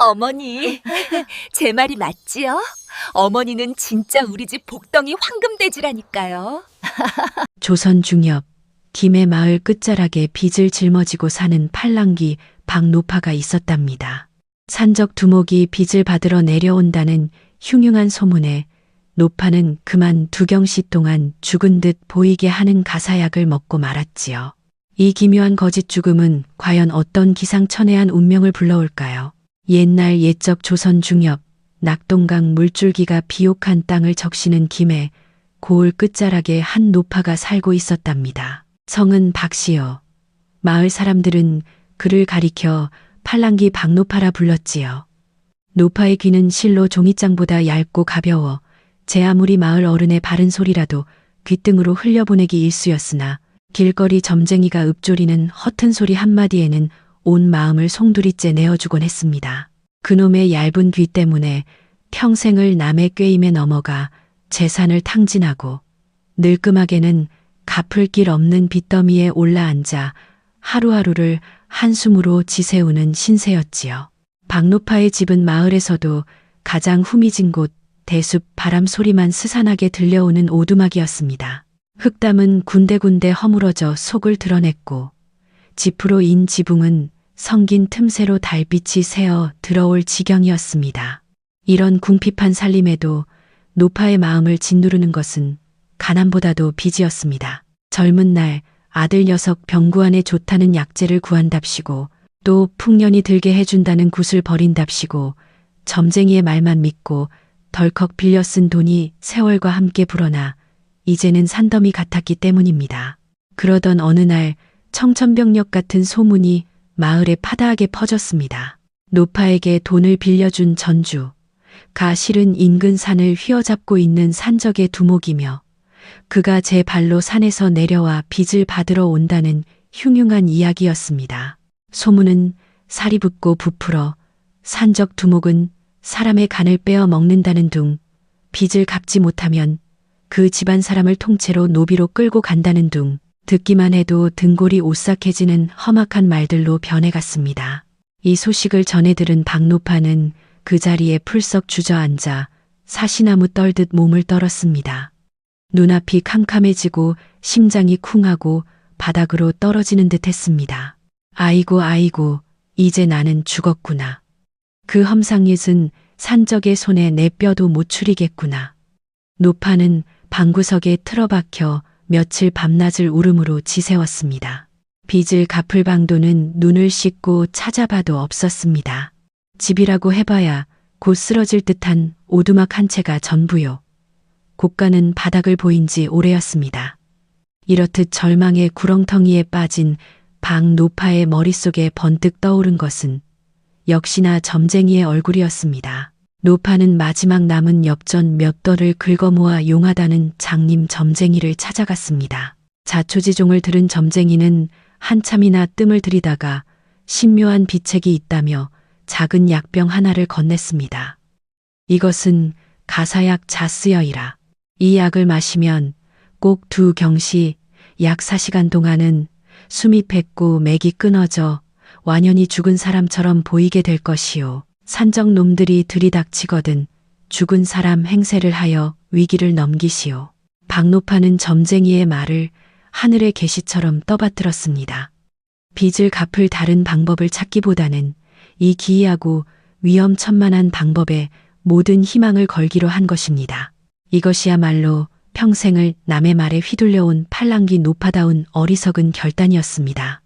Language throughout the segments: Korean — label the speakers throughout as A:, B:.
A: 어머니, 제 말이 맞지요? 어머니는 진짜 우리 집 복덩이 황금돼지라니까요.
B: 조선 중엽 김해 마을 끝자락에 빚을 짊어지고 사는 팔랑귀 박노파가 있었답니다. 산적 두목이 빚을 받으러 내려온다는 흉흉한 소문에 노파는 그만 2경시 동안 죽은 듯 보이게 하는 가사약을 먹고 말았지요. 이 기묘한 거짓 죽음은 과연 어떤 기상천외한 운명을 불러올까요? 옛날 옛적 조선 중엽 낙동강 물줄기가 비옥한 땅을 적시는 김해 고을 끝자락에 한 노파가 살고 있었답니다. 성은 박씨요. 마을 사람들은 그를 가리켜 팔랑귀 박노파라 불렀지요. 노파의 귀는 실로 종이장보다 얇고 가벼워 제 아무리 마을 어른의 바른 소리라도 귓등으로 흘려보내기 일쑤였으나 길거리 점쟁이가 읊조리는 허튼 소리 한마디에는 온 마음을 송두리째 내어주곤 했습니다. 그놈의 얇은 귀 때문에 평생을 남의 꾀임에 넘어가 재산을 탕진하고 늙음하게는 갚을 길 없는 빚더미에 올라앉아 하루하루를 한숨으로 지새우는 신세였지요. 박노파의 집은 마을에서도 가장 후미진 곳 대숲 바람 소리만 스산하게 들려오는 오두막이었습니다. 흙담은 군데군데 허물어져 속을 드러냈고 지프로 인 지붕은 성긴 틈새로 달빛이 새어 들어올 지경이었습니다. 이런 궁핍한 살림에도 노파의 마음을 짓누르는 것은 가난보다도 빚이었습니다. 젊은 날 아들 녀석 병구안에 좋다는 약재를 구한답시고 또 풍년이 들게 해준다는 굿을 버린답시고 점쟁이의 말만 믿고 덜컥 빌려 쓴 돈이 세월과 함께 불어나 이제는 산더미 같았기 때문입니다. 그러던 어느 날 청천벽력 같은 소문이 마을에 파다하게 퍼졌습니다. 노파에게 돈을 빌려준 전주, 가 실은 인근 산을 휘어잡고 있는 산적의 두목이며 그가 제 발로 산에서 내려와 빚을 받으러 온다는 흉흉한 이야기였습니다. 소문은 살이 붙고 부풀어 산적 두목은 사람의 간을 빼어 먹는다는 둥, 빚을 갚지 못하면 그 집안 사람을 통째로 노비로 끌고 간다는 둥, 듣기만 해도 등골이 오싹해지는 험악한 말들로 변해갔습니다. 이 소식을 전해 들은 박노파는 그 자리에 풀썩 주저앉아 사시나무 떨듯 몸을 떨었습니다. 눈앞이 캄캄해지고 심장이 쿵하고 바닥으로 떨어지는 듯 했습니다. 아이고 아이고 이제 나는 죽었구나. 그 험상윷은 산적의 손에 내 뼈도 못 추리겠구나. 노파는 방구석에 틀어박혀 며칠 밤낮을 울음으로 지새웠습니다. 빚을 갚을 방도는 눈을 씻고 찾아봐도 없었습니다. 집이라고 해봐야 곧 쓰러질 듯한 오두막 한 채가 전부요. 고가는 바닥을 보인 지 오래였습니다. 이렇듯 절망의 구렁텅이에 빠진 박노파의 머릿속에 번뜩 떠오른 것은 역시나 점쟁이의 얼굴이었습니다. 노파는 마지막 남은 엽전 몇 덜을 긁어모아 용하다는 장님 점쟁이를 찾아갔습니다. 자초지종을 들은 점쟁이는 한참이나 뜸을 들이다가 신묘한 비책이 있다며 작은 약병 하나를 건넸습니다. 이것은 가사약 자쓰여이라. 이 약을 마시면 꼭 2경시 약 4시간 동안은 숨이 뱄고 맥이 끊어져 완연히 죽은 사람처럼 보이게 될 것이요. 산적 놈들이 들이닥치거든 죽은 사람 행세를 하여 위기를 넘기시오. 박노파는 점쟁이의 말을 하늘의 계시처럼 떠받들었습니다. 빚을 갚을 다른 방법을 찾기보다는 이 기이하고 위험천만한 방법에 모든 희망을 걸기로 한 것입니다. 이것이야말로 평생을 남의 말에 휘둘려온 팔랑귀 노파다운 어리석은 결단이었습니다.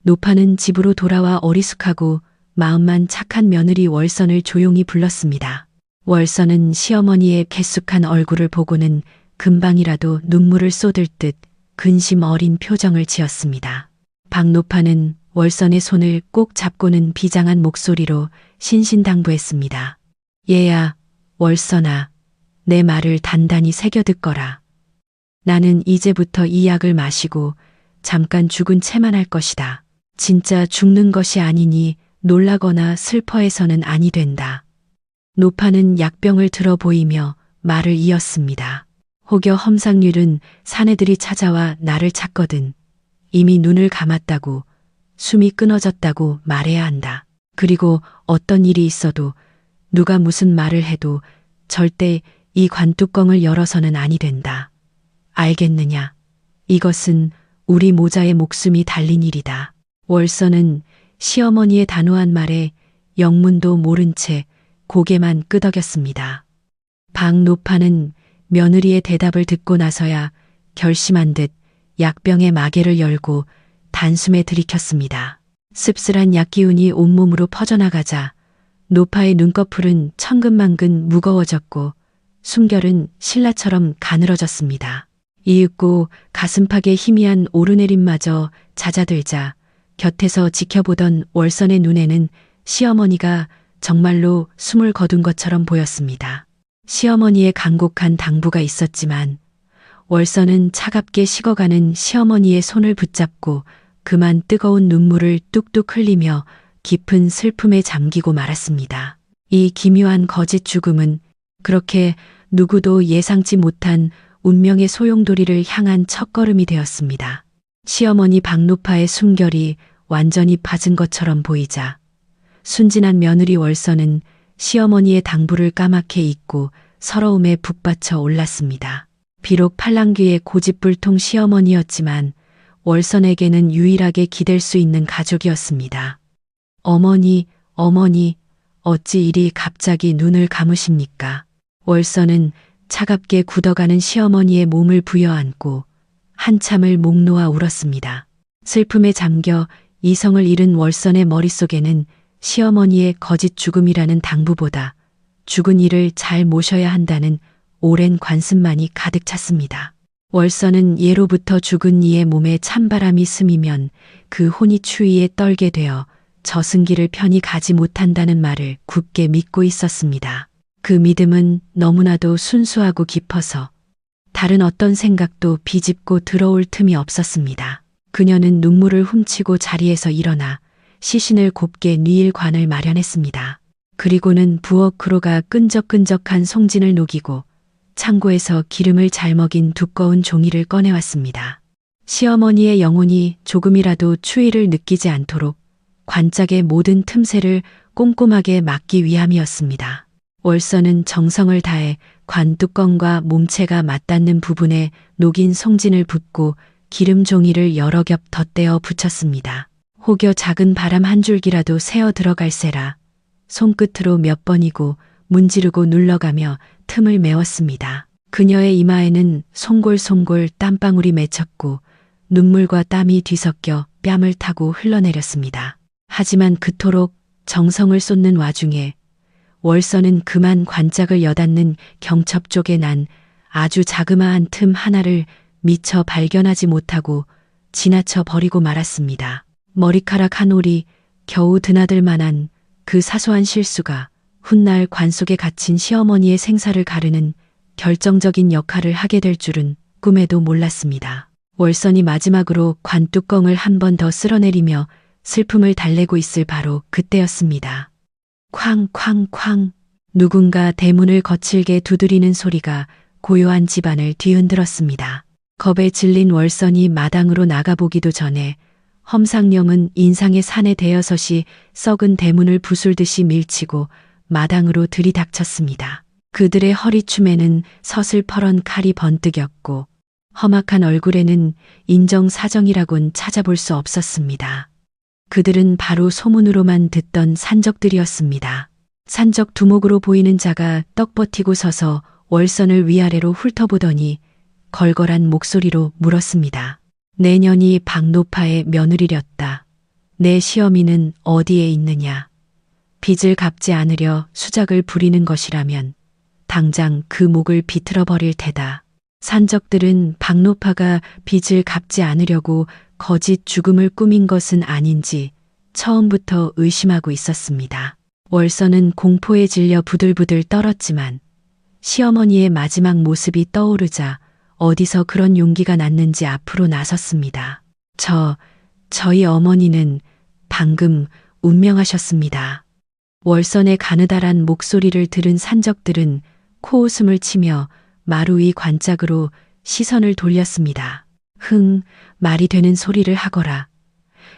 B: 노파는 집으로 돌아와 어리숙하고 마음만 착한 며느리 월선을 조용히 불렀습니다. 월선은 시어머니의 갯숙한 얼굴을 보고는 금방이라도 눈물을 쏟을 듯 근심 어린 표정을 지었습니다. 박노파는 월선의 손을 꼭 잡고는 비장한 목소리로 신신당부했습니다. 얘야, 월선아, 내 말을 단단히 새겨듣거라. 나는 이제부터 이 약을 마시고 잠깐 죽은 채만 할 것이다. 진짜 죽는 것이 아니니 놀라거나 슬퍼해서는 아니 된다. 노파는 약병을 들어 보이며 말을 이었습니다. 혹여 험상률은 사내들이 찾아와 나를 찾거든 이미 눈을 감았다고 숨이 끊어졌다고 말해야 한다. 그리고 어떤 일이 있어도 누가 무슨 말을 해도 절대 이 관뚜껑을 열어서는 아니 된다. 알겠느냐? 이것은 우리 모자의 목숨이 달린 일이다. 월서는 시어머니의 단호한 말에 영문도 모른 채 고개만 끄덕였습니다. 박노파는 며느리의 대답을 듣고 나서야 결심한 듯 약병의 마개를 열고 단숨에 들이켰습니다. 씁쓸한 약기운이 온몸으로 퍼져나가자 노파의 눈꺼풀은 천근만근 무거워졌고 숨결은 신라처럼 가늘어졌습니다. 이윽고 가슴팍에 희미한 오르내림마저 잦아들자 곁에서 지켜보던 월선의 눈에는 시어머니가 정말로 숨을 거둔 것처럼 보였습니다. 시어머니의 간곡한 당부가 있었지만 월선은 차갑게 식어가는 시어머니의 손을 붙잡고 그만 뜨거운 눈물을 뚝뚝 흘리며 깊은 슬픔에 잠기고 말았습니다. 이 기묘한 거짓 죽음은 그렇게 누구도 예상치 못한 운명의 소용돌이를 향한 첫걸음이 되었습니다. 시어머니 박노파의 숨결이 완전히 빠진 것처럼 보이자 순진한 며느리 월선은 시어머니의 당부를 까맣게 잊고 서러움에 북받쳐 올랐습니다. 비록 팔랑귀의 고집불통 시어머니였지만 월선에게는 유일하게 기댈 수 있는 가족이었습니다. 어머니, 어머니, 어찌 이리 갑자기 눈을 감으십니까? 월선은 차갑게 굳어가는 시어머니의 몸을 부여안고 한참을 목 놓아 울었습니다. 슬픔에 잠겨 이성을 잃은 월선의 머릿속에는 시어머니의 거짓 죽음이라는 당부보다 죽은 이를 잘 모셔야 한다는 오랜 관습만이 가득 찼습니다. 월선은 예로부터 죽은 이의 몸에 찬바람이 스미면 그 혼이 추위에 떨게 되어 저승길을 편히 가지 못한다는 말을 굳게 믿고 있었습니다. 그 믿음은 너무나도 순수하고 깊어서 다른 어떤 생각도 비집고 들어올 틈이 없었습니다. 그녀는 눈물을 훔치고 자리에서 일어나 시신을 곱게 뉘일 관을 마련했습니다. 그리고는 부엌으로 가 끈적끈적한 송진을 녹이고 창고에서 기름을 잘 먹인 두꺼운 종이를 꺼내왔습니다. 시어머니의 영혼이 조금이라도 추위를 느끼지 않도록 관짝의 모든 틈새를 꼼꼼하게 막기 위함이었습니다. 월선은 정성을 다해 관뚜껑과 몸체가 맞닿는 부분에 녹인 송진을 붓고 기름 종이를 여러 겹 덧대어 붙였습니다. 혹여 작은 바람 한 줄기라도 새어 들어갈세라 손끝으로 몇 번이고 문지르고 눌러가며 틈을 메웠습니다. 그녀의 이마에는 송골송골 땀방울이 맺혔고 눈물과 땀이 뒤섞여 뺨을 타고 흘러내렸습니다. 하지만 그토록 정성을 쏟는 와중에 월선은 그만 관짝을 여닫는 경첩 쪽에 난 아주 자그마한 틈 하나를 미처 발견하지 못하고 지나쳐 버리고 말았습니다. 머리카락 한 올이 겨우 드나들 만한 그 사소한 실수가 훗날 관 속에 갇힌 시어머니의 생사를 가르는 결정적인 역할을 하게 될 줄은 꿈에도 몰랐습니다. 월선이 마지막으로 관뚜껑을 한 번 더 쓸어내리며 슬픔을 달래고 있을 바로 그때였습니다. 쾅쾅쾅 누군가 대문을 거칠게 두드리는 소리가 고요한 집안을 뒤흔들었습니다. 겁에 질린 월선이 마당으로 나가보기도 전에 험상령은 인상의 산에 대여섯이 썩은 대문을 부술듯이 밀치고 마당으로 들이닥쳤습니다. 그들의 허리춤에는 서슬퍼런 칼이 번뜩였고 험악한 얼굴에는 인정사정이라곤 찾아볼 수 없었습니다. 그들은 바로 소문으로만 듣던 산적들이었습니다. 산적 두목으로 보이는 자가 떡 버티고 서서 월선을 위아래로 훑어보더니 걸걸한 목소리로 물었습니다. 내년이 박노파의 며느리렸다. 내 시어미는 어디에 있느냐? 빚을 갚지 않으려 수작을 부리는 것이라면 당장 그 목을 비틀어 버릴 테다. 산적들은 박노파가 빚을 갚지 않으려고 거짓 죽음을 꾸민 것은 아닌지 처음부터 의심하고 있었습니다. 월선은 공포에 질려 부들부들 떨었지만 시어머니의 마지막 모습이 떠오르자 어디서 그런 용기가 났는지 앞으로 나섰습니다. 저희 어머니는 방금 운명하셨습니다. 월선의 가느다란 목소리를 들은 산적들은 코웃음을 치며 마루 위 관짝으로 시선을 돌렸습니다. 말이 되는 소리를 하거라.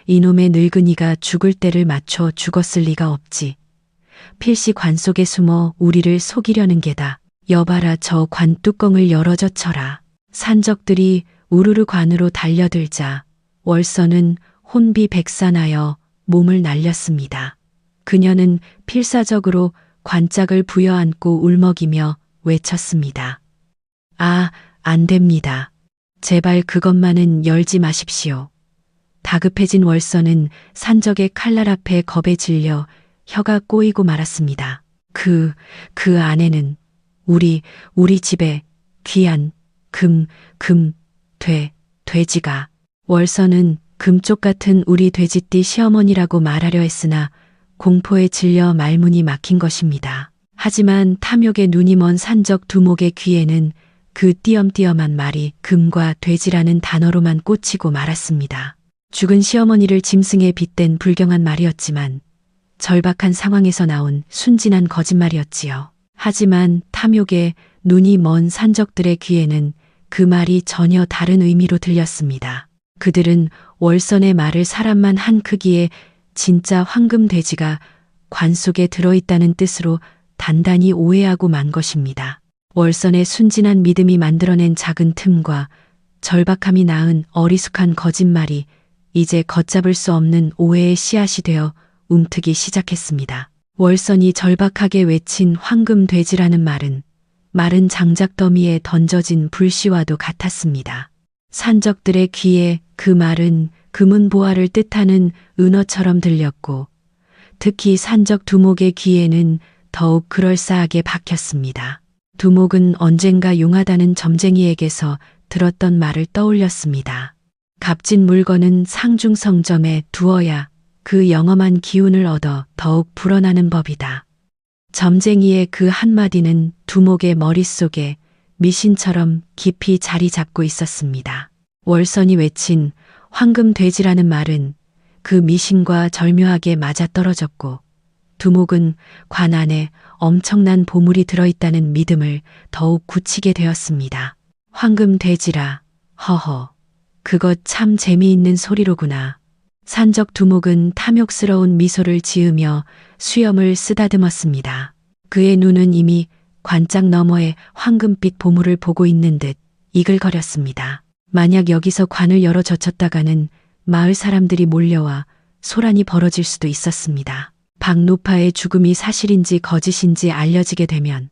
B: 이놈의 늙은이가 죽을 때를 맞춰 죽었을 리가 없지. 필시 관 속에 숨어 우리를 속이려는 게다. 여봐라, 저 관 뚜껑을 열어젖혀라. 산적들이 우르르 관으로 달려들자 월선은 혼비백산하여 몸을 날렸습니다. 그녀는 필사적으로 관짝을 부여안고 울먹이며 외쳤습니다. 아, 안 됩니다. 제발 그것만은 열지 마십시오. 다급해진 월선은 산적의 칼날 앞에 겁에 질려 혀가 꼬이고 말았습니다. 그 안에는 우리 집에 귀한 돼지가. 월선은 금쪽 같은 우리 돼지띠 시어머니라고 말하려 했으나 공포에 질려 말문이 막힌 것입니다. 하지만 탐욕에 눈이 먼 산적 두목의 귀에는 그 띄엄띄엄한 말이 금과 돼지라는 단어로만 꽂히고 말았습니다. 죽은 시어머니를 짐승에 빗댄 불경한 말이었지만 절박한 상황에서 나온 순진한 거짓말이었지요. 하지만 탐욕에 눈이 먼 산적들의 귀에는 그 말이 전혀 다른 의미로 들렸습니다. 그들은 월선의 말을 사람만 한 크기의 진짜 황금 돼지가 관 속에 들어있다는 뜻으로 단단히 오해하고 만 것입니다. 월선의 순진한 믿음이 만들어낸 작은 틈과 절박함이 낳은 어리숙한 거짓말이 이제 걷잡을 수 없는 오해의 씨앗이 되어 움트기 시작했습니다. 월선이 절박하게 외친 황금 돼지라는 말은 마른 장작 더미에 던져진 불씨와도 같았습니다. 산적들의 귀에 그 말은 금은 보화를 뜻하는 은어처럼 들렸고 특히 산적 두목의 귀에는 더욱 그럴싸하게 박혔습니다. 두목은 언젠가 용하다는 점쟁이에게서 들었던 말을 떠올렸습니다. 값진 물건은 상중성점에 두어야 그 영험한 기운을 얻어 더욱 불어나는 법이다. 점쟁이의 그 한마디는 두목의 머릿속에 미신처럼 깊이 자리 잡고 있었습니다. 월선이 외친 황금 돼지라는 말은 그 미신과 절묘하게 맞아떨어졌고 두목은 관 안에 엄청난 보물이 들어있다는 믿음을 더욱 굳히게 되었습니다. 황금 돼지라, 허허, 그것 참 재미있는 소리로구나. 산적 두목은 탐욕스러운 미소를 지으며 수염을 쓰다듬었습니다. 그의 눈은 이미 관짝 너머의 황금빛 보물을 보고 있는 듯 이글거렸습니다. 만약 여기서 관을 열어 젖혔다가는 마을 사람들이 몰려와 소란이 벌어질 수도 있었습니다. 박노파의 죽음이 사실인지 거짓인지 알려지게 되면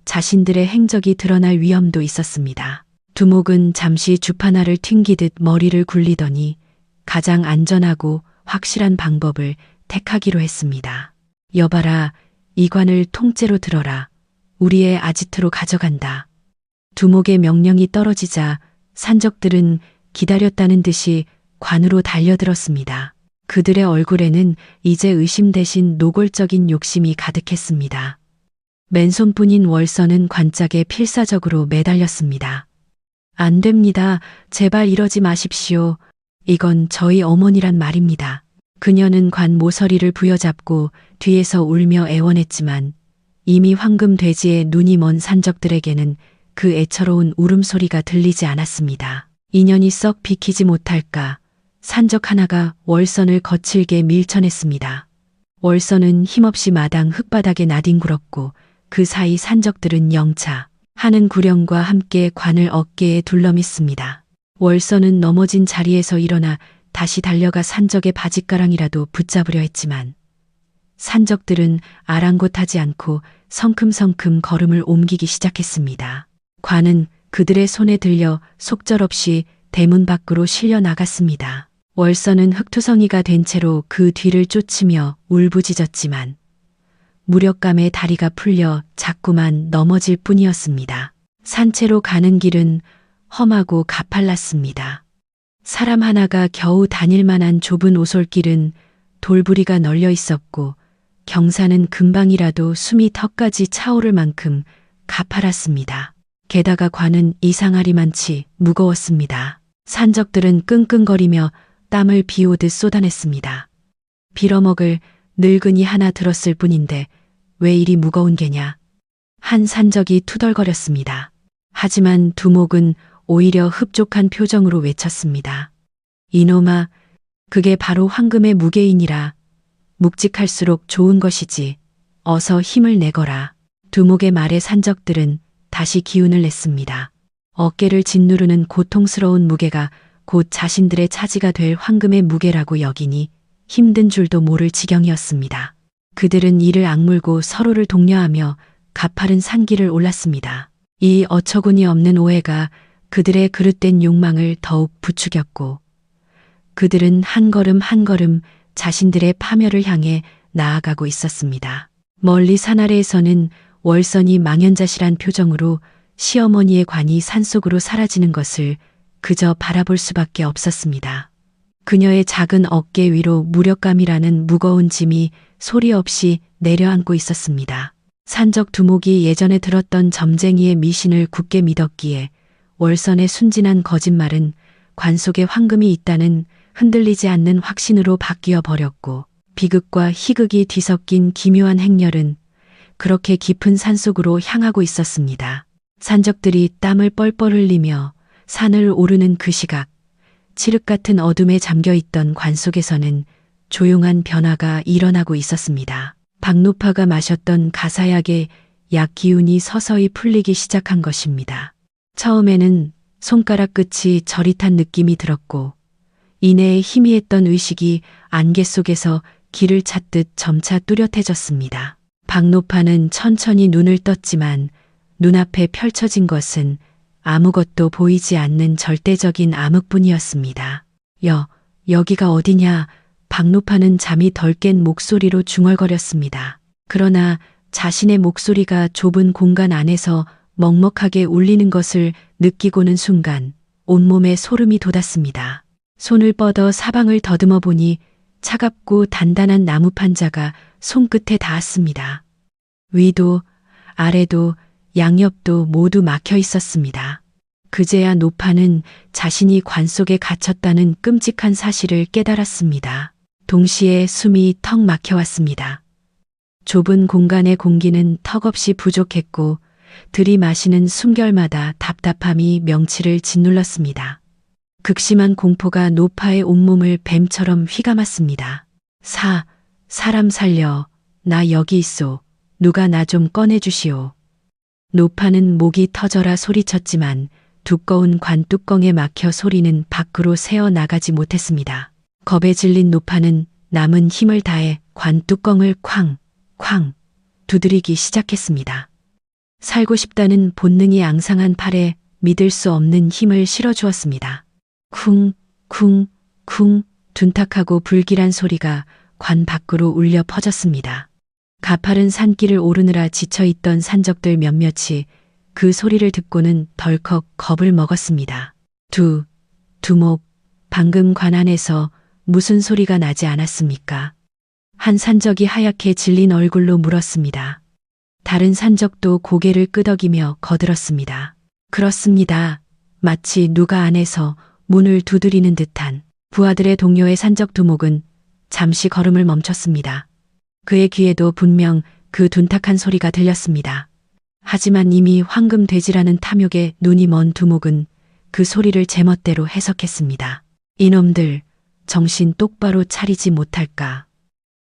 B: 자신들의 행적이 드러날 위험도 있었습니다. 두목은 잠시 주파나를 튕기듯 머리를 굴리더니 가장 안전하고 확실한 방법을 택하기로 했습니다. 여봐라, 이 관을 통째로 들어라. 우리의 아지트로 가져간다. 두목의 명령이 떨어지자 산적들은 기다렸다는 듯이 관으로 달려들었습니다. 그들의 얼굴에는 이제 의심 대신 노골적인 욕심이 가득했습니다. 맨손뿐인 월선은 관짝에 필사적으로 매달렸습니다. 안 됩니다. 제발 이러지 마십시오. 이건 저희 어머니란 말입니다. 그녀는 관 모서리를 부여잡고 뒤에서 울며 애원했지만 이미 황금 돼지의 눈이 먼 산적들에게는 그 애처로운 울음소리가 들리지 않았습니다. 인연이 썩 비키지 못할까 산적 하나가 월선을 거칠게 밀쳐냈습니다. 월선은 힘없이 마당 흙바닥에 나뒹굴었고 그 사이 산적들은 영차 하는 구령과 함께 관을 어깨에 둘러맸습니다. 월선은 넘어진 자리에서 일어나 다시 달려가 산적의 바짓가랑이라도 붙잡으려 했지만 산적들은 아랑곳하지 않고 성큼성큼 걸음을 옮기기 시작했습니다. 관은 그들의 손에 들려 속절없이 대문 밖으로 실려 나갔습니다. 월선은 흙투성이가 된 채로 그 뒤를 쫓으며 울부짖었지만 무력감에 다리가 풀려 자꾸만 넘어질 뿐이었습니다. 산채로 가는 길은 험하고 가팔랐습니다. 사람 하나가 겨우 다닐 만한 좁은 오솔길은 돌부리가 널려 있었고 경사는 금방이라도 숨이 턱까지 차오를 만큼 가팔랐습니다. 게다가 관은 이상하리만치 무거웠습니다. 산적들은 끙끙거리며 땀을 비오듯 쏟아냈습니다. 빌어먹을 늙은이 하나 들었을 뿐인데 왜 이리 무거운 게냐. 한 산적이 투덜거렸습니다. 하지만 두목은 오히려 흡족한 표정으로 외쳤습니다. 이놈아, 그게 바로 황금의 무게이니라. 묵직할수록 좋은 것이지. 어서 힘을 내거라. 두목의 말에 산적들은 다시 기운을 냈습니다. 어깨를 짓누르는 고통스러운 무게가 곧 자신들의 차지가 될 황금의 무게라고 여기니 힘든 줄도 모를 지경이었습니다. 그들은 이를 악물고 서로를 독려하며 가파른 산길을 올랐습니다. 이 어처구니 없는 오해가 그들의 그릇된 욕망을 더욱 부추겼고 그들은 한 걸음 한 걸음 자신들의 파멸을 향해 나아가고 있었습니다. 멀리 산 아래에서는 월선이 망연자실한 표정으로 시어머니의 관이 산속으로 사라지는 것을 그저 바라볼 수밖에 없었습니다. 그녀의 작은 어깨 위로 무력감이라는 무거운 짐이 소리 없이 내려앉고 있었습니다. 산적 두목이 예전에 들었던 점쟁이의 미신을 굳게 믿었기에 월선의 순진한 거짓말은 관 속에 황금이 있다는 흔들리지 않는 확신으로 바뀌어 버렸고 비극과 희극이 뒤섞인 기묘한 행렬은 그렇게 깊은 산속으로 향하고 있었습니다. 산적들이 땀을 뻘뻘 흘리며 산을 오르는 그 시각, 칠흑 같은 어둠에 잠겨있던 관 속에서는 조용한 변화가 일어나고 있었습니다. 박노파가 마셨던 가사약의 약 기운이 서서히 풀리기 시작한 것입니다. 처음에는 손가락 끝이 저릿한 느낌이 들었고 이내에 희미했던 의식이 안개 속에서 길을 찾듯 점차 뚜렷해졌습니다. 박노파는 천천히 눈을 떴지만 눈앞에 펼쳐진 것은 아무것도 보이지 않는 절대적인 암흑뿐이었습니다. 여기가 어디냐? 박노파는 잠이 덜 깬 목소리로 중얼거렸습니다. 그러나 자신의 목소리가 좁은 공간 안에서 먹먹하게 울리는 것을 느끼고는 순간 온몸에 소름이 돋았습니다. 손을 뻗어 사방을 더듬어 보니 차갑고 단단한 나무 판자가 손끝에 닿았습니다. 위도 아래도 양옆도 모두 막혀 있었습니다. 그제야 노파는 자신이 관 속에 갇혔다는 끔찍한 사실을 깨달았습니다. 동시에 숨이 턱 막혀왔습니다. 좁은 공간의 공기는 턱없이 부족했고 들이마시는 숨결마다 답답함이 명치를 짓눌렀습니다. 극심한 공포가 노파의 온몸을 뱀처럼 휘감았습니다. 사람 살려. 나 여기 있소. 누가 나 좀 꺼내주시오. 노파는 목이 터져라 소리쳤지만 두꺼운 관 뚜껑에 막혀 소리는 밖으로 새어 나가지 못했습니다. 겁에 질린 노파는 남은 힘을 다해 관 뚜껑을 쾅 두드리기 시작했습니다. 살고 싶다는 본능이 앙상한 팔에 믿을 수 없는 힘을 실어주었습니다. 쿵 둔탁하고 불길한 소리가 관 밖으로 울려 퍼졌습니다. 가파른 산길을 오르느라 지쳐있던 산적들 몇몇이 그 소리를 듣고는 덜컥 겁을 먹었습니다. 두목, 방금 관 안에서 무슨 소리가 나지 않았습니까? 한 산적이 하얗게 질린 얼굴로 물었습니다. 다른 산적도 고개를 끄덕이며 거들었습니다. 그렇습니다. 마치 누가 안에서 문을 두드리는 듯한. 부하들의 동료의 산적 두목은 잠시 걸음을 멈췄습니다. 그의 귀에도 분명 그 둔탁한 소리가 들렸습니다. 하지만 이미 황금 돼지라는 탐욕에 눈이 먼 두목은 그 소리를 제멋대로 해석했습니다. 이놈들 정신 똑바로 차리지 못할까.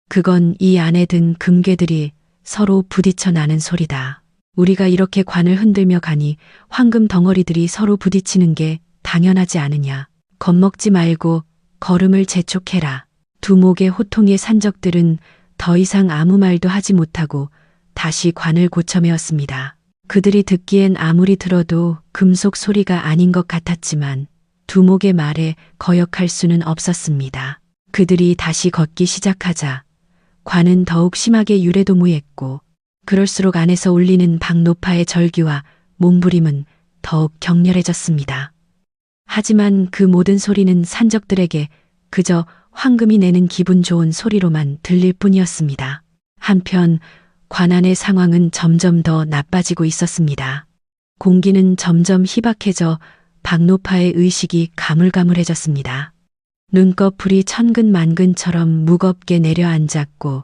B: 그건 이 안에 든 금괴들이 서로 부딪혀 나는 소리다. 우리가 이렇게 관을 흔들며 가니 황금 덩어리들이 서로 부딪히는 게 당연하지 않으냐. 겁먹지 말고 걸음을 재촉해라. 두목의 호통의 산적들은 더 이상 아무 말도 하지 못하고 다시 관을 고쳐매었습니다. 그들이 듣기엔 아무리 들어도 금속 소리가 아닌 것 같았지만 두목의 말에 거역할 수는 없었습니다. 그들이 다시 걷기 시작하자 관은 더욱 심하게 유래도무했고 그럴수록 안에서 울리는 박노파의 절규와 몸부림은 더욱 격렬해졌습니다. 하지만 그 모든 소리는 산적들에게 그저 황금이 내는 기분 좋은 소리로만 들릴 뿐이었습니다. 한편 관 안의 상황은 점점 더 나빠지고 있었습니다. 공기는 점점 희박해져 박노파의 의식이 가물가물해졌습니다. 눈꺼풀이 천근만근처럼 무겁게 내려앉았고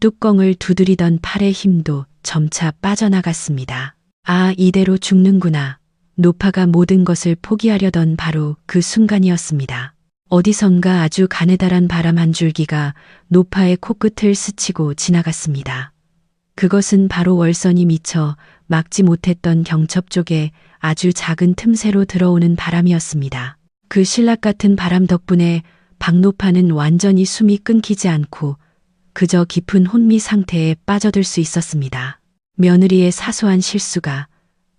B: 뚜껑을 두드리던 팔의 힘도 점차 빠져나갔습니다. 아, 이대로 죽는구나. 노파가 모든 것을 포기하려던 바로 그 순간이었습니다. 어디선가 아주 가느다란 바람 한 줄기가 노파의 코끝을 스치고 지나갔습니다. 그것은 바로 월선이 미처 막지 못했던 경첩 쪽에 아주 작은 틈새로 들어오는 바람이었습니다. 그 신락 같은 바람 덕분에 박노파는 완전히 숨이 끊기지 않고 그저 깊은 혼미 상태에 빠져들 수 있었습니다. 며느리의 사소한 실수가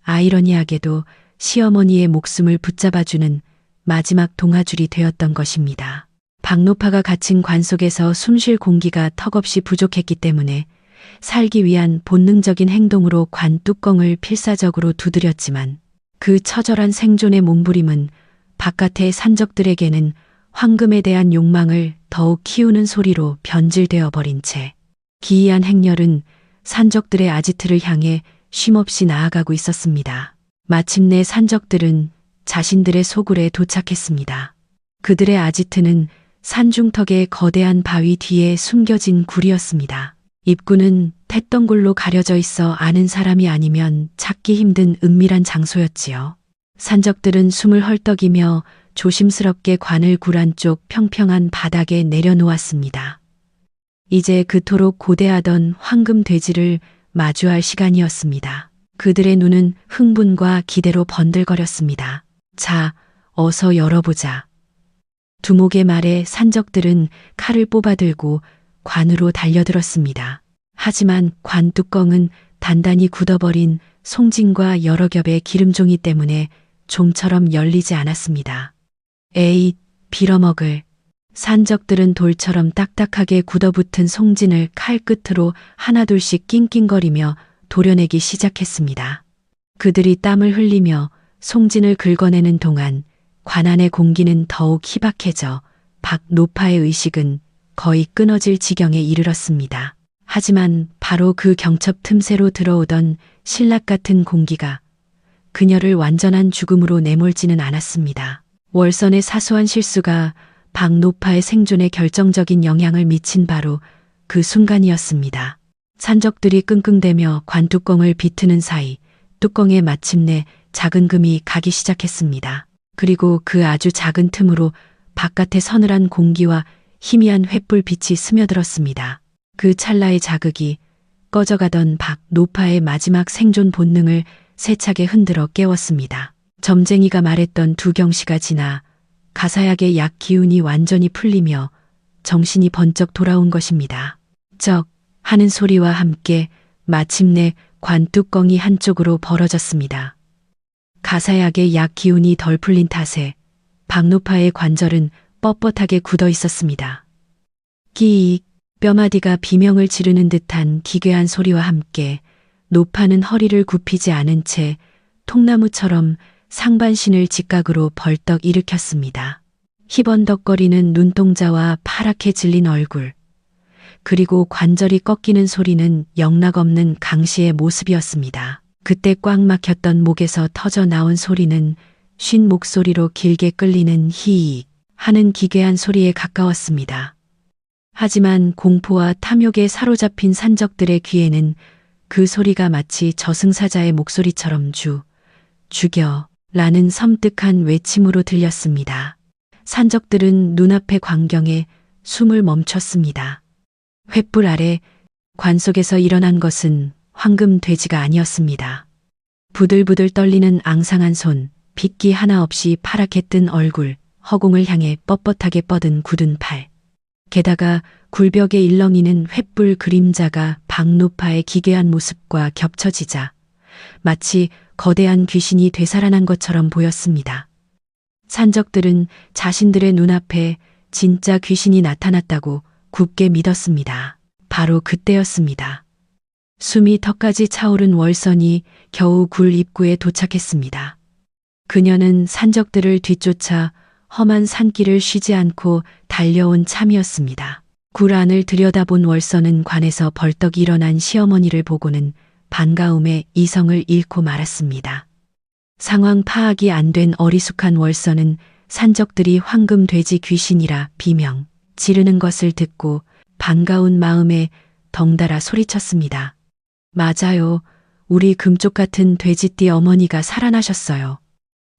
B: 아이러니하게도 시어머니의 목숨을 붙잡아주는 마지막 동아줄이 되었던 것입니다. 박노파가 갇힌 관 속에서 숨쉴 공기가 턱없이 부족했기 때문에 살기 위한 본능적인 행동으로 관 뚜껑을 필사적으로 두드렸지만 그 처절한 생존의 몸부림은 바깥의 산적들에게는 황금에 대한 욕망을 더욱 키우는 소리로 변질되어 버린 채 기이한 행렬은 산적들의 아지트를 향해 쉼없이 나아가고 있었습니다. 마침내 산적들은 자신들의 소굴에 도착했습니다. 그들의 아지트는 산중턱의 거대한 바위 뒤에 숨겨진 굴이었습니다. 입구는 탯덩굴로 가려져 있어 아는 사람이 아니면 찾기 힘든 은밀한 장소였지요. 산적들은 숨을 헐떡이며 조심스럽게 관을 굴 안쪽 평평한 바닥에 내려놓았습니다. 이제 그토록 고대하던 황금 돼지를 마주할 시간이었습니다. 그들의 눈은 흥분과 기대로 번들거렸습니다. 자, 어서 열어보자. 두목의 말에 산적들은 칼을 뽑아들고 관으로 달려들었습니다. 하지만 관 뚜껑은 단단히 굳어버린 송진과 여러 겹의 기름종이 때문에 좀처럼 열리지 않았습니다. 에이, 빌어먹을. 산적들은 돌처럼 딱딱하게 굳어붙은 송진을 칼끝으로 하나둘씩 낑낑거리며 도려내기 시작했습니다. 그들이 땀을 흘리며 송진을 긁어내는 동안 관 안의 공기는 더욱 희박해져 박노파의 의식은 거의 끊어질 지경에 이르렀습니다. 하지만 바로 그 경첩 틈새로 들어오던 신락 같은 공기가 그녀를 완전한 죽음으로 내몰지는 않았습니다. 월선의 사소한 실수가 박노파의 생존에 결정적인 영향을 미친 바로 그 순간이었습니다. 산적들이 끙끙대며 관뚜껑을 비트는 사이 뚜껑에 마침내 작은 금이 가기 시작했습니다. 그리고 그 아주 작은 틈으로 바깥의 서늘한 공기와 희미한 횃불 빛이 스며들었습니다. 그 찰나의 자극이 꺼져가던 박노파의 마지막 생존 본능을 세차게 흔들어 깨웠습니다. 점쟁이가 말했던 2경시가 지나 가사약의 약 기운이 완전히 풀리며 정신이 번쩍 돌아온 것입니다. 쩍 하는 소리와 함께 마침내 관 뚜껑이 한쪽으로 벌어졌습니다. 가사약의 약 기운이 덜 풀린 탓에 박노파의 관절은 뻣뻣하게 굳어 있었습니다. 끼익, 뼈마디가 비명을 지르는 듯한 기괴한 소리와 함께 노파는 허리를 굽히지 않은 채 통나무처럼 상반신을 직각으로 벌떡 일으켰습니다. 희번덕거리는 눈동자와 파랗게 질린 얼굴, 그리고 관절이 꺾이는 소리는 영락없는 강시의 모습이었습니다. 그때 꽉 막혔던 목에서 터져 나온 소리는 쉰 목소리로 길게 끌리는 히익 하는 기괴한 소리에 가까웠습니다. 하지만 공포와 탐욕에 사로잡힌 산적들의 귀에는 그 소리가 마치 저승사자의 목소리처럼 죽여 라는 섬뜩한 외침으로 들렸습니다. 산적들은 눈앞의 광경에 숨을 멈췄습니다. 횃불 아래 관 속에서 일어난 것은 황금 돼지가 아니었습니다. 부들부들 떨리는 앙상한 손, 빗기 하나 없이 파랗게 뜬 얼굴, 허공을 향해 뻣뻣하게 뻗은 굳은 팔. 게다가 굴벽에 일렁이는 횃불 그림자가 박노파의 기괴한 모습과 겹쳐지자 마치 거대한 귀신이 되살아난 것처럼 보였습니다. 산적들은 자신들의 눈앞에 진짜 귀신이 나타났다고 굳게 믿었습니다. 바로 그때였습니다. 숨이 턱까지 차오른 월선이 겨우 굴 입구에 도착했습니다. 그녀는 산적들을 뒤쫓아 험한 산길을 쉬지 않고 달려온 참이었습니다. 굴 안을 들여다본 월선은 관에서 벌떡 일어난 시어머니를 보고는 반가움에 이성을 잃고 말았습니다. 상황 파악이 안 된 어리숙한 월선은 산적들이 황금 돼지 귀신이라 비명 지르는 것을 듣고 반가운 마음에 덩달아 소리쳤습니다. 맞아요. 우리 금쪽 같은 돼지띠 어머니가 살아나셨어요.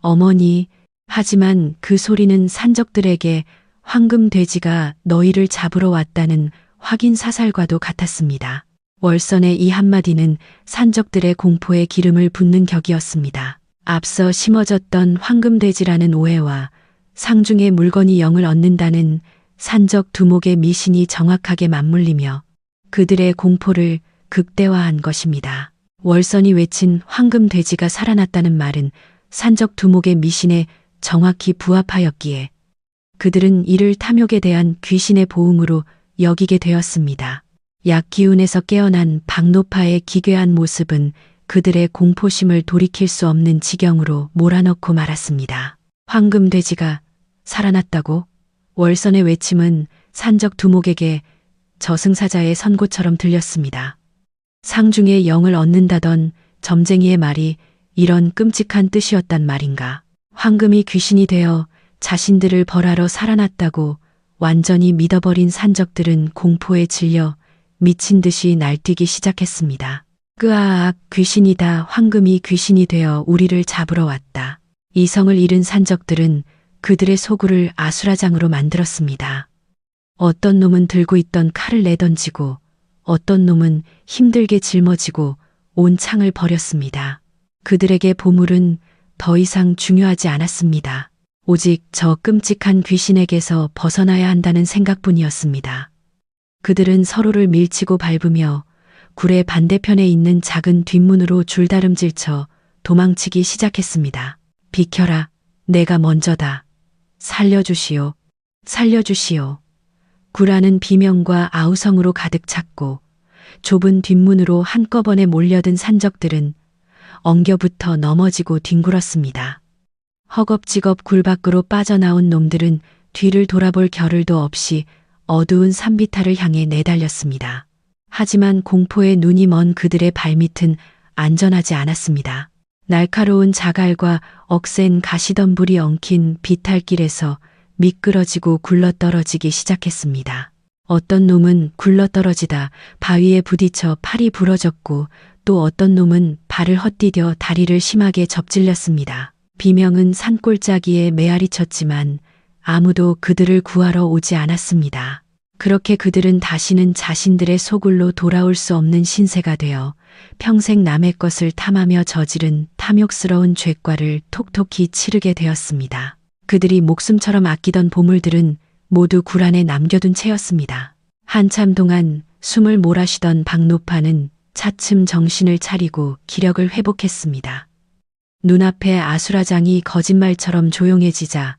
B: 어머니. 하지만 그 소리는 산적들에게 황금돼지가 너희를 잡으러 왔다는 확인 사살과도 같았습니다. 월선의 이 한마디는 산적들의 공포에 기름을 붓는 격이었습니다. 앞서 심어졌던 황금돼지라는 오해와 상중의 물건이 영을 얻는다는 산적 두목의 미신이 정확하게 맞물리며 그들의 공포를 극대화한 것입니다. 월선이 외친 황금돼지가 살아났다는 말은 산적 두목의 미신에 정확히 부합하였기에 그들은 이를 탐욕에 대한 귀신의 보응으로 여기게 되었습니다. 약기운에서 깨어난 박노파의 기괴한 모습은 그들의 공포심을 돌이킬 수 없는 지경으로 몰아넣고 말았습니다. 황금돼지가 살아났다고? 월선의 외침은 산적 두목에게 저승사자의 선고처럼 들렸습니다. 상중에 영을 얻는다던 점쟁이의 말이 이런 끔찍한 뜻이었단 말인가. 황금이 귀신이 되어 자신들을 벌하러 살아났다고 완전히 믿어버린 산적들은 공포에 질려 미친 듯이 날뛰기 시작했습니다. 끄아악, 귀신이다. 황금이 귀신이 되어 우리를 잡으러 왔다. 이성을 잃은 산적들은 그들의 소굴을 아수라장으로 만들었습니다. 어떤 놈은 들고 있던 칼을 내던지고 어떤 놈은 힘들게 짊어지고 온 창을 버렸습니다. 그들에게 보물은 더 이상 중요하지 않았습니다. 오직 저 끔찍한 귀신에게서 벗어나야 한다는 생각뿐이었습니다. 그들은 서로를 밀치고 밟으며 굴의 반대편에 있는 작은 뒷문으로 줄다름질쳐 도망치기 시작했습니다. 비켜라, 내가 먼저다. 살려주시오. 살려주시오. 굴 안은 비명과 아우성으로 가득 찼고 좁은 뒷문으로 한꺼번에 몰려든 산적들은 엉겨붙어 넘어지고 뒹굴었습니다. 허겁지겁 굴 밖으로 빠져나온 놈들은 뒤를 돌아볼 겨를도 없이 어두운 산비탈을 향해 내달렸습니다. 하지만 공포에 눈이 먼 그들의 발밑은 안전하지 않았습니다. 날카로운 자갈과 억센 가시덤불이 엉킨 비탈길에서 미끄러지고 굴러떨어지기 시작했습니다. 어떤 놈은 굴러떨어지다 바위에 부딪혀 팔이 부러졌고 또 어떤 놈은 발을 헛디뎌 다리를 심하게 접질렸습니다. 비명은 산골짜기에 메아리 쳤지만 아무도 그들을 구하러 오지 않았습니다. 그렇게 그들은 다시는 자신들의 소굴로 돌아올 수 없는 신세가 되어 평생 남의 것을 탐하며 저지른 탐욕스러운 죄과를 톡톡히 치르게 되었습니다. 그들이 목숨처럼 아끼던 보물들은 모두 굴 안에 남겨둔 채였습니다. 한참 동안 숨을 몰아쉬던 박노파는 차츰 정신을 차리고 기력을 회복했습니다. 눈앞에 아수라장이 거짓말처럼 조용해지자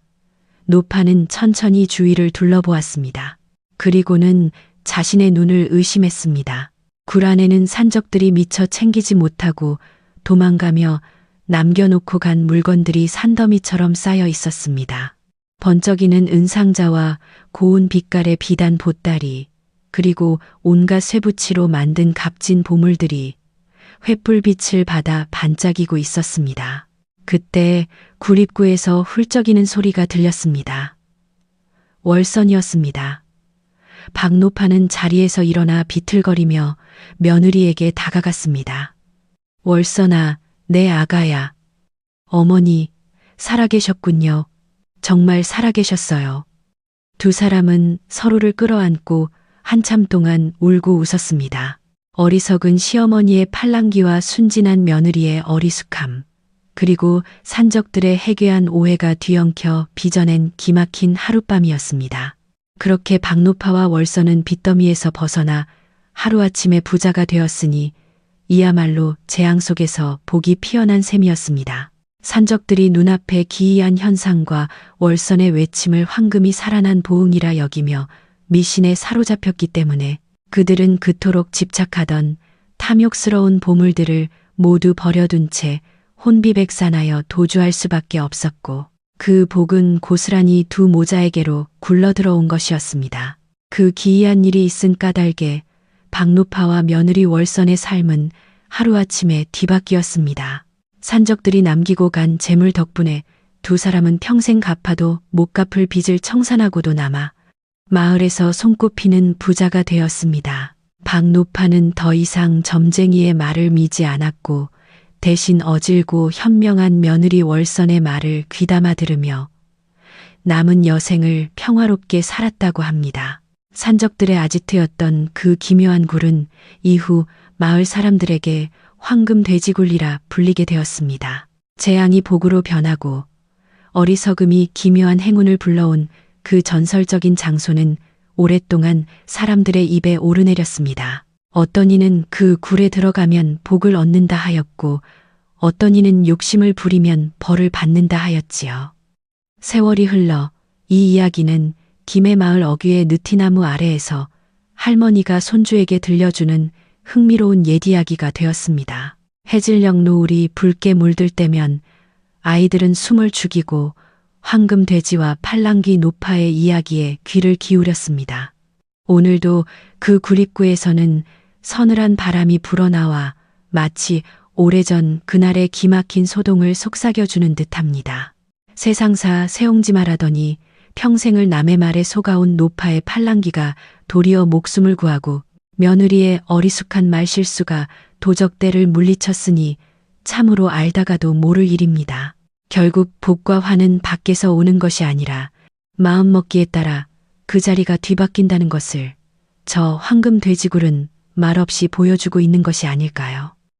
B: 노파는 천천히 주위를 둘러보았습니다. 그리고는 자신의 눈을 의심했습니다. 굴 안에는 산적들이 미처 챙기지 못하고 도망가며 남겨놓고 간 물건들이 산더미처럼 쌓여 있었습니다. 번쩍이는 은상자와 고운 빛깔의 비단 보따리, 그리고 온갖 쇠붙이로 만든 값진 보물들이 횃불빛을 받아 반짝이고 있었습니다. 그때 굴 입구에서 훌쩍이는 소리가 들렸습니다. 월선이었습니다. 박노파는 자리에서 일어나 비틀거리며 며느리에게 다가갔습니다. 월선아, 내 아가야. 어머니, 살아계셨군요. 정말 살아계셨어요. 두 사람은 서로를 끌어안고 한참 동안 울고 웃었습니다. 어리석은 시어머니의 팔랑귀와 순진한 며느리의 어리숙함, 그리고 산적들의 해괴한 오해가 뒤엉켜 빚어낸 기막힌 하룻밤이었습니다. 그렇게 박노파와 월선은 빚더미에서 벗어나 하루아침에 부자가 되었으니 이야말로 재앙 속에서 복이 피어난 셈이었습니다. 산적들이 눈앞에 기이한 현상과 월선의 외침을 황금이 살아난 보응이라 여기며 미신에 사로잡혔기 때문에 그들은 그토록 집착하던 탐욕스러운 보물들을 모두 버려둔 채 혼비백산하여 도주할 수밖에 없었고 그 복은 고스란히 두 모자에게로 굴러들어온 것이었습니다. 그 기이한 일이 있은 까닭에 박노파와 며느리 월선의 삶은 하루아침에 뒤바뀌었습니다. 산적들이 남기고 간 재물 덕분에 두 사람은 평생 갚아도 못 갚을 빚을 청산하고도 남아 마을에서 손꼽히는 부자가 되었습니다. 박노파는 더 이상 점쟁이의 말을 미지 않았고 대신 어질고 현명한 며느리 월선의 말을 귀담아 들으며 남은 여생을 평화롭게 살았다고 합니다. 산적들의 아지트였던 그 기묘한 굴은 이후 마을 사람들에게 황금 돼지굴이라 불리게 되었습니다. 재앙이 복으로 변하고 어리석음이 기묘한 행운을 불러온 그 전설적인 장소는 오랫동안 사람들의 입에 오르내렸습니다. 어떤 이는 그 굴에 들어가면 복을 얻는다 하였고 어떤 이는 욕심을 부리면 벌을 받는다 하였지요. 세월이 흘러 이 이야기는 김해 마을 어귀의 느티나무 아래에서 할머니가 손주에게 들려주는 흥미로운 옛 이야기가 되었습니다. 해질녘 노을이 붉게 물들 때면 아이들은 숨을 죽이고 황금 돼지와 팔랑귀 노파의 이야기에 귀를 기울였습니다. 오늘도 그 구립구에서는 서늘한 바람이 불어나와 마치 오래전 그날의 기막힌 소동을 속삭여주는 듯합니다. 세상사 세옹지 말하더니 평생을 남의 말에 속아온 노파의 팔랑귀가 도리어 목숨을 구하고 며느리의 어리숙한 말실수가 도적대를 물리쳤으니 참으로 알다가도 모를 일입니다. 결국 복과 화는 밖에서 오는 것이 아니라 마음먹기에 따라 그 자리가 뒤바뀐다는 것을 저 황금 돼지굴은 말없이 보여주고 있는 것이 아닐까요?